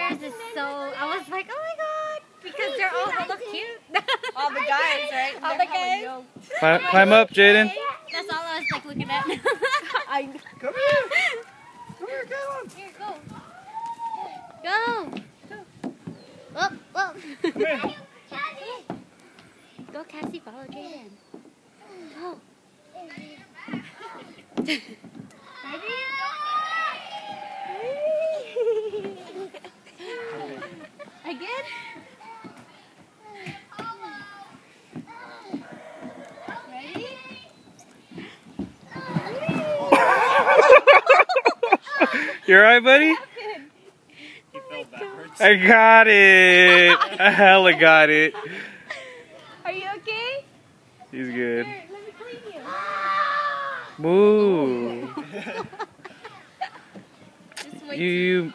theirs is so, I was like, oh my god, because they're all hella cute. All the guys, right? All the guys. Climb up, Jaden. That's all I was like looking at. Come here. Come here, Caleb. Here, go. Go. Up, up. Come here. Go, Cassie, follow Jaden. Go. Again? Ready? You alright, buddy? He fell backwards. I got it. I hella got it. Are you okay? He's good. Here, let me clean you. Move. Just wait. You